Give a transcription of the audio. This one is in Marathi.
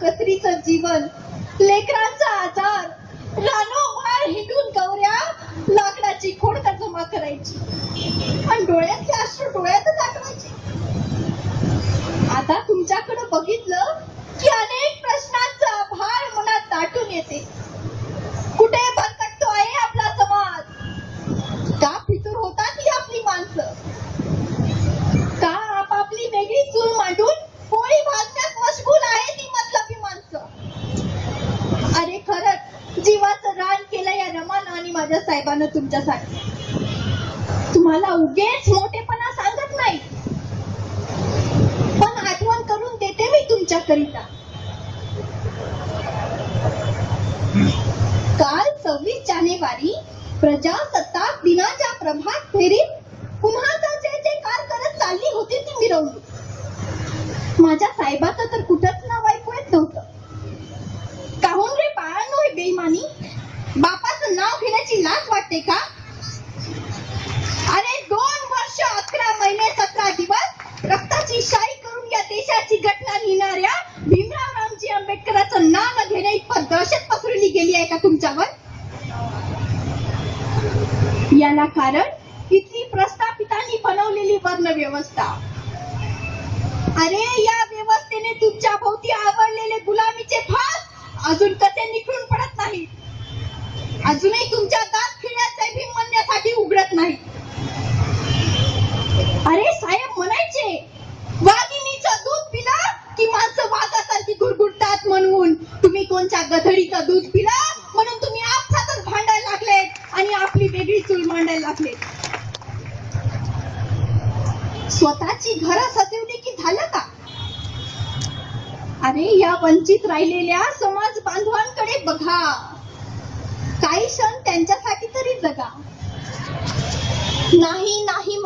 कसरीचं जीवन, लेकरांचा आजार, रानोभार हिंडून गौऱ्या लाकडाची खोडका जमा करायची आणि डोळ्यातले अश्रू डोळ्यातच आठवायचे. आता तुमच्याकडे बघितलं की अनेक प्रश्नांचा भार मनात दाटून येते. कुठे भरकटतो आहे आपला समाज? का फितूर होतात ही आपली माणसं? का आपापली वेगळी चूल मांडून पोळी भाजण्यात मशगूल आहे ती मतलबी माणसं? अरे खरंच जीवाचं रान केलं या रमानं आणि माझ्या साहेबांना तुमच्यासाठी. तुम्हाला उगेच मोठेपणा सांगत नाही, पण आठवण करून देते मी तुमच्याकरिता. काल 26 जानेवारी प्रजासत्ताक दिनाच्या प्रभात फेरीत पुन्हा जय जयकार करत चालली होती ती मिरवणूक. माझ्या साहेबाचं तर कुठंच नाव ऐकू येत नव्हतं. काहून रे बाळांनो हे बेईमानी? बापाचं नाव घेण्याची लाज वाटते का? अरे 2 वर्ष 11 महिने 17 दिवस रक्ताची शाई करून या देशाची घटना लिहिणाऱ्या भीमराव रामजी आंबेडकरांचं नाव न घेण्या इतपत दहशत पसरवली गेली आहे का तुमच्यावर? याला कारण इथली प्रस्थापितांनी बनवलेली वर्ण व्यवस्था. अरे या व्यवस्थेने तुमच्या भोवती आवडलेले गुलामीचे फास अजून कसे निखळून पडत नाही. अजूनही तुमच्या दात खिळ्याचे भीम म्हणण्यासाठी उघडत नाही. अरे साहेब म्हणायचे, वाघिणीचं दूध पिला की माणसं वाघासारखी गुरगुरतात म्हणून. तुम्ही कोणच्या गधडीचं दूध पिला म्हणून तुम्ही आपसातच भांडायला लागलेत आणि आपली वेगळी चूल मांडायला लागलेत. स्वतःची घरं सजवली की झालं का? अरे या वंचित राहिलेल्या समाज बांधवांकडे बघा. काही क्षण त्यांच्यासाठी तरी जगा. नाही नाही